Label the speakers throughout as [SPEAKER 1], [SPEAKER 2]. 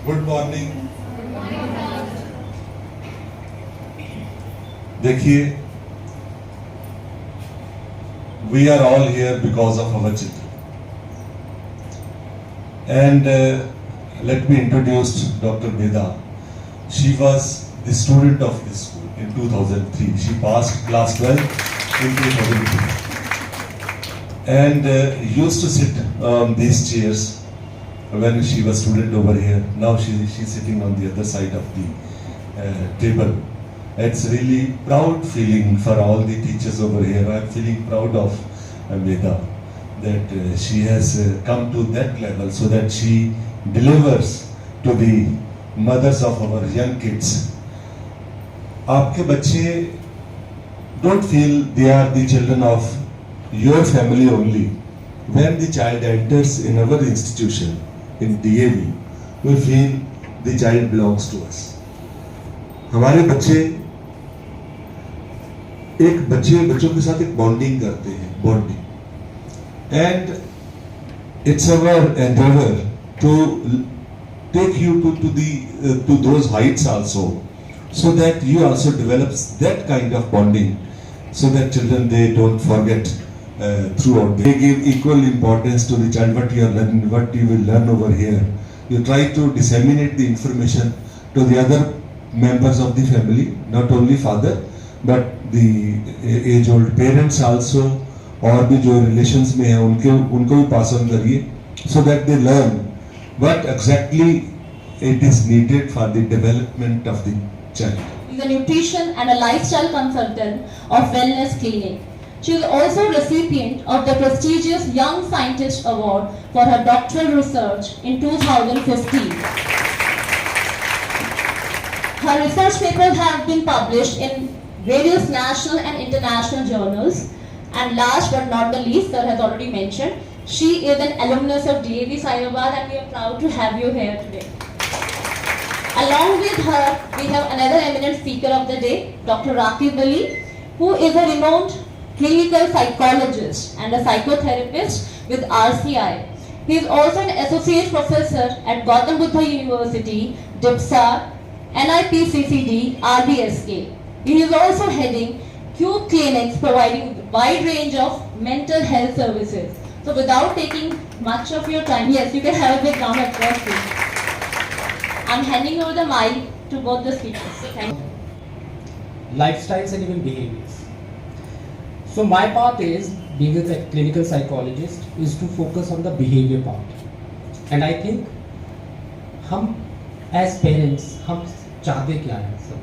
[SPEAKER 1] Good morning. देखिए, we are all here because of our children. And let me introduce Dr. Veda. She was the student of this school in 2003. She passed class 12 in 2003. And used to sit on these chairs when she was student over here. Now she's sitting on the other side of the table. It's really proud feeling for all the teachers over here. I'm feeling proud of Veda that she has come to that level so that she delivers to the mothers of our young kids. आपके बच्चे don't feel they are the children of your family only. When the child enters in our institution, in DAV, we feel the child belongs to us. हमारे बच्चे बच्चों के साथ एक bonding करते हैं, bonding, and it's our endeavour to take you to those heights also, so that you also develops that kind of bonding, so that children they don't forget throughout. They give equal importance to the child, what you are learning, what you will learn over here. You try to disseminate the information to the other members of the family, not only father but the age old parents also, और भी जो relations में है उनको भी pass on करिए, so that they learn what exactly it is needed for the development of the child.
[SPEAKER 2] She is a nutrition and a lifestyle consultant of Wellness Clinic. She is also recipient of the prestigious Young Scientist Award for her doctoral research in 2015. Her research papers have been published in various national and international journals. And last but not the least, sir has already mentioned, she is an alumnus of DAV Sayabad, and we are proud to have you here today. Along with her, we have another eminent speaker of the day, Dr. Raqib Ali, who is a renowned clinical psychologist and a psychotherapist with RCI. He is also an associate professor at Gautam Buddha University, DIPSA, NIPCCD, RBSK. He is also heading Cube Clinics, providing a wide range of mental health services. So without taking much of your time, yes, you can have a big round of applause, please. I'm handing over the mic to both the speakers. Thank you.
[SPEAKER 3] Lifestyles and even behaviors. So my part is, being a clinical psychologist, is to focus on the behavior part. And I think हम as parents हम चाहते क्या हैं सब?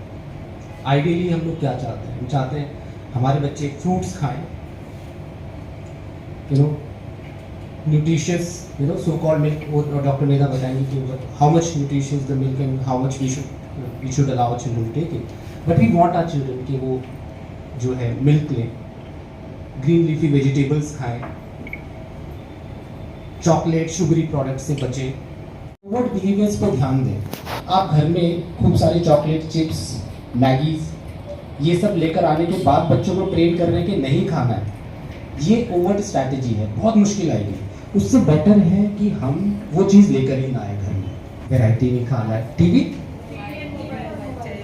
[SPEAKER 3] Ideally हम लोग क्या चाहते हैं? हम चाहते हैं हमारे बच्चे फ्रूट्स खाएं, nutritious, so-called milk. और डॉक्टर वेदा बताएंगे कि how much nutritious the milk and how much we should allow our children to take it. But we want our children कि वो जो है milk लें, green leafy vegetables खाएं, चॉकलेट शुगरी प्रोडक्ट से बचें. What behaviors पर ध्यान दें. आप घर में खूब सारे चॉकलेट, चिप्स, मैगीज ये सब लेकर आने के बाद बच्चों को ट्रेन कर रहे हैं कि नहीं खाना है, ये ओवर स्ट्रैटेजी है, बहुत मुश्किल आएगी. उससे बेटर है कि हम वो चीज़ लेकर ही ना आए घर में. वैरायटी नहीं खाना है. टीवी,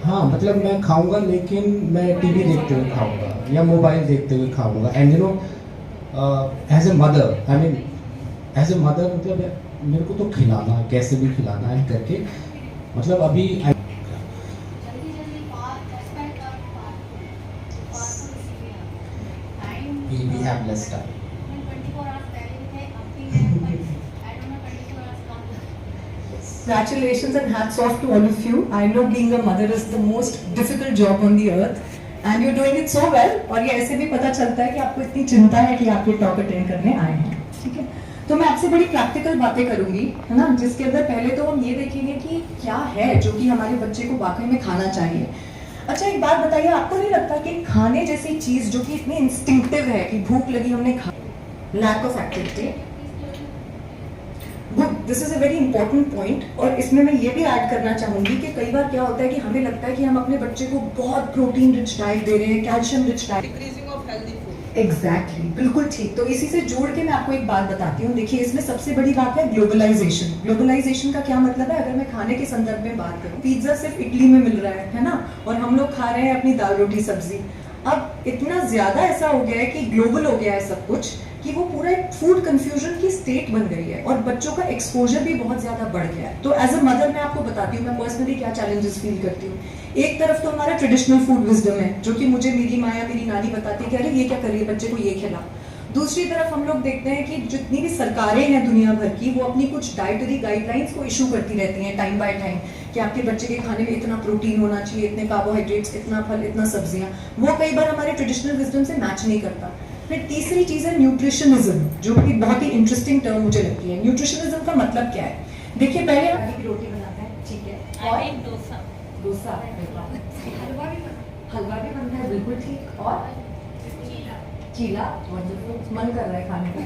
[SPEAKER 3] हाँ मतलब मैं खाऊंगा लेकिन मैं टीवी देखते हुए खाऊंगा या मोबाइल देखते हुए खाऊंगा. And as a mother, as a mother मतलब मेरे को तो खिलाना है, कैसे भी खिलाना है करके, मतलब अभी we have less time.
[SPEAKER 4] Congratulations and hats off to all of you. I know being a mother is the most difficult job on the earth and you're doing it so well. और ये ऐसे भी पता चलता है कि आपको इतनी चिंता है कि आप ये टॉक अटेंड करने आए हैं. ठीक है, तो मैं आपसे बड़ी प्रैक्टिकल बातें करूंगी, है ना, जिसके अंदर पहले तो हम ये देखेंगे कि क्या है जो कि हमारे बच्चे को वाकई में खाना चाहिए. अच्छा एक बात बताइए, आपको नहीं लगता कि खाने जैसी चीज जो कि इतनी इंस्टिंक्टिव है कि भूख लगी हमने खा, lack of activity, good, this is a very important point. और इसमें मैं ये भी ऐड करना चाहूंगी कि कई बार क्या होता है कि हमें लगता है कि हम अपने बच्चे को बहुत प्रोटीन रिच डाइट दे रहे हैं, calcium rich diet,
[SPEAKER 5] decreasing of healthy food.
[SPEAKER 4] Exactly बिल्कुल ठीक। तो इसी से जोड़ के मैं आपको एक बात बताती हूँ। देखिए, इसमें सबसे बड़ी बात है ग्लोबलाइजेशन। ग्लोबलाइजेशन का क्या मतलब है? अगर मैं खाने के संदर्भ में बात करूँ, पिज्जा सिर्फ इटली में मिल रहा है ना, और हम लोग खा रहे हैं अपनी दाल रोटी सब्जी। अब इतना ज्यादा ऐसा हो गया है कि ग्लोबल हो गया है सब कुछ, कि वो पूरा एक फूड कंफ्यूजन की स्टेट बन गई है, और बच्चों का एक्सपोजर भी बहुत ज्यादा बढ़ गया है। तो एज अ मदर मैं आपको बताती हूँ मैं पर्सनली क्या चैलेंजेस फील करती हूँ। एक तरफ तो हमारा ट्रेडिशनल फूड विजडम है, जो कि मुझे मेरी माँ या मेरी नानी बताती है कि अरे ये क्या करिए, बच्चे को ये खिला। दूसरी तरफ हम लोग देखते हैं कि जितनी भी सरकारें हैं दुनिया भर की, वो अपनी कुछ डाइटरी गाइडलाइंस को इशू करती रहती हैं टाइम बाय टाइम, कि आपके बच्चे के खाने में इतना प्रोटीन होना चाहिए, इतने कार्बोहाइड्रेट्स, इतना फल, इतना सब्जियां। वो कई बार हमारे ट्रेडिशनल विजडम से मैच नहीं करता। फिर तीसरी चीज है न्यूट्रिशनिज्म, जो कि बहुत ही इंटरेस्टिंग टर्म मुझे लगती है। न्यूट्रिशनिज्म का मतलब क्या है? देखिए, पहले आटे की रोटी बनाते हैं, ठीक है, और डोसा हलवा भी बनता है, बिल्कुल ठीक, और चीला, वंडरफुल, मन कर रहा है खाने का।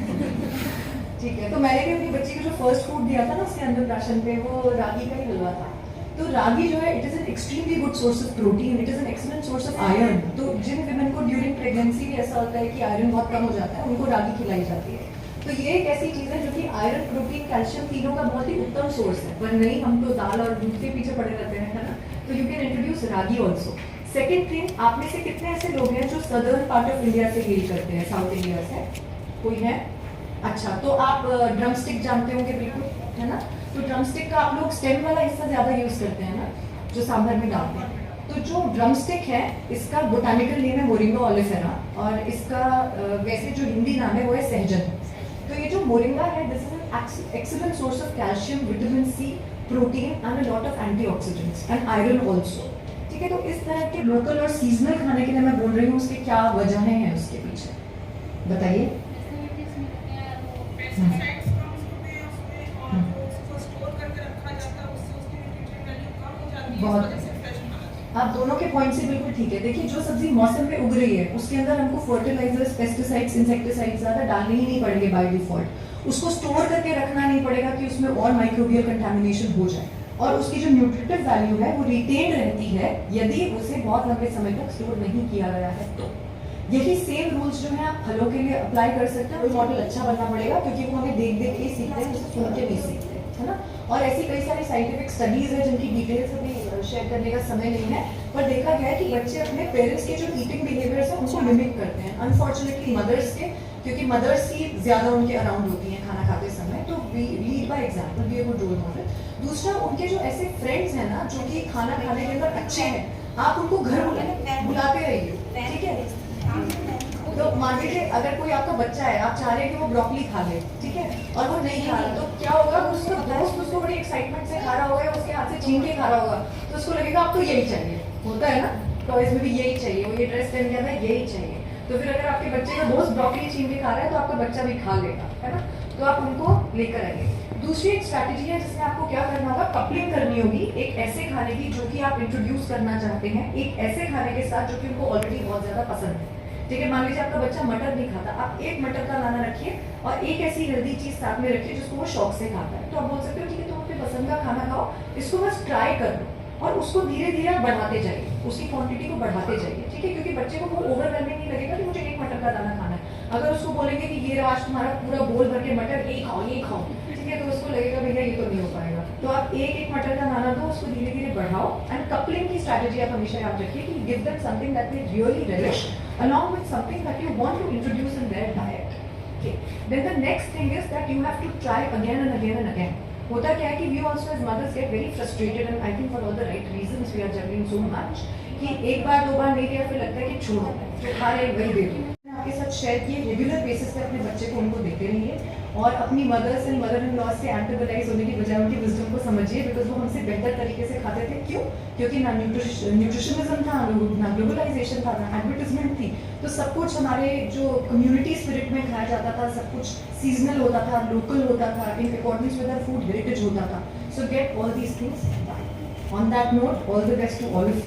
[SPEAKER 4] ठीक है, तो मैंने भी अपनी बच्ची को जो फर्स्ट फूड दिया था ना उसके अंदर राशन पे, वो रागी का ही हलवा था। तो रागी जो है, it is an extremely good source of protein, it is an excellent source of iron. तो जिन विमेन को ड्यूरिंग प्रेगनेंसी भी ऐसा होता है कि आयरन बहुत कम हो जाता है, उनको रागी खिलाई जाती है। तो ये एक ऐसी चीज है जो कि आयरन, प्रोटीन, कैल्शियम तीनों का बहुत ही उत्तम सोर्स है। पर नहीं, हम तो दाल और दूध के पीछे पड़े रहते हैं, है ना। तो you can introduce ragi also. Second thing, आप में से कितने ऐसे लोग हैं जो सदर्न पार्ट ऑफ इंडिया से हेल करते हैं, साउथ इंडिया से? कोई है? अच्छा, तो आप ड्रम स्टिक जानते होंगे, बिल्कुल, है ना। तो ड्रम स्टिक का आप लोग स्टेम वाला हिस्सा ज्यादा यूज करते हैं ना, जो सांभर में डालते हैं। तो जो ड्रम स्टिक है, इसका बोटानिकल नेम है मोरिंगा ओलिफेरा, और इसका वैसे जो हिंदी नाम है वो है सहजन। तो ये जो मोरिंगा है, this is an excellent source of calcium, vitamin C, protein and a lot of antioxidants and iron also. ठीक है, तो इस तरह के लोकल और सीजनल खाने के लिए मैं बोल रही हूँ, उसके क्या वजहें हैं उसके पीछे, बताइए। बहुत, आप दोनों के पॉइंट से बिल्कुल ठीक है। देखिए, जो सब्जी मौसम पे उग रही है, उसके अंदर हमको फर्टिलाइजर्स, पेस्टिसाइड्स, इंसेक्टिसाइड्स ज्यादा डालने ही नहीं पड़ेंगे बाय डिफॉल्ट। उसको स्टोर करके रखना नहीं पड़ेगा कि उसमें और माइक्रोबियल कंटामिनेशन हो जाए, और उसकी जो न्यूट्रिटिव वैल्यू है वो रिटेन रहती है यदि उसे बहुत लंबे समय तक स्टोर नहीं किया गया है। तो यही सेम रूल्स जो है आप फलों के लिए अप्लाई कर सकते हैं। वो मॉडल अच्छा बनना पड़ेगा, क्योंकि वो हमें देख देख के सीखते हैं, उसे सुन के नहीं सीखते, है ना। और ऐसी कई सारी साइंटिफिक स्टडीज है जिनकी डिटेल्स अभी शेयर करने का समय नहीं है, पर देखा गया है कि बच्चे अपने पेरेंट्स के जो ईटिंग बिहेवियर्स है उनको मिमिक करते हैं, अनफॉर्चुनेटली मदर्स के, क्योंकि मदर्स ही ज्यादा उनके अराउंड होती हैं खाना खाते समय। तो we lead by example, we good role model. दूसरा, उनके जो ऐसे फ्रेंड्स हैं ना जो कि खाना खाने के अंदर अच्छे हैं, आप उनको घर बुलाते रहिए, ठीक है। तो मान लीजिए अगर कोई आपका बच्चा है, आप चाह रहे हैं कि वो ब्रोकली खा ले, ठीक है, और वो नहीं खा रहा, तो क्या होगा, उसका दोस्त उसको बड़ी एक्साइटमेंट से खा रहा होगा, उसके हाथ से छीन के खा रहा होगा, तो उसको लगेगा अब तो यही चाहिए, होता है ना, टॉयज में भी यही चाहिए, वो ये ड्रेस पहन के है यही चाहिए। तो फिर अगर आपके बच्चे का दोस्त ब्रोकली छीन के खा रहा है, तो आपका बच्चा भी खा लेगा, है ना। तो आप उनको लेकर आइए। दूसरी एक स्ट्रैटेजी है जिसमें आपको क्या करना होगा, कपलिंग करनी होगी एक ऐसे खाने की जो कि आप इंट्रोड्यूस करना चाहते हैं, एक ऐसे खाने के साथ जो कि उनको ऑलरेडी बहुत ज्यादा पसंद है। ठीक है, मान लीजिए आपका बच्चा मटर नहीं खाता, आप एक मटर का दाना रखिए और एक ऐसी हेल्दी चीज साथ में रखिए जिसको वो शौक से खाता है। तो आप बोल सकते हो ठीक है, तुम अपने पसंद का खाना खाओ, इसको बस ट्राई कर लो, और उसको धीरे धीरे आप बढ़ाते जाइए, उसकी क्वांटिटी को बढ़ाते जाइए, ठीक है, क्योंकि बच्चे को वो ओवरवेलमिंग नहीं लगेगा कि मुझे एक मटर का दाना खाना है। अगर उसको बोलेंगे कि ये आज तुम्हारा पूरा बोल भर के मटर ये खाओ, ठीक है, तो उसको लगेगा भैया ये तो नहीं हो पाएगा। तो आप एक मटर का दाना दो, उसको धीरे धीरे बढ़ाओ। एंड कपलिंग की स्ट्रैटेजी आप हमेशा याद रखिए कि give them something that they really relish along with something that you want to introduce in their diet. Okay. Then the next thing is that you have to try again and again and again. होता क्या है कि we also as mothers get very frustrated and I think for all the right reasons we are juggling so much कि एक बार दो बार नहीं दिया, फिर लगता है कि छोड़ो, जो खा रहे वही दे दो। आपके साथ शेयर किए, रेगुलर बेसिस पे अपने बच्चे को उनको देते रहिए, और अपनी mothers and mother in law से एंटेगोनाइज होने की बजाय उनकी विजडम को समझिए, बिकॉज वो हमसे बेहतर तरीके से खाते थे। क्यों? क्योंकि ना न्यूट्रिशनिज्म था, ना ग्लोबलाइजेशन था, ना एडवर्टिजमेंट थी। तो सब कुछ हमारे जो कम्युनिटी स्पिरिट में खाया जाता था, सब कुछ सीजनल होता था, लोकल होता था, in according with our food heritage होता था। So get all these things. On that note, all the best to all of you.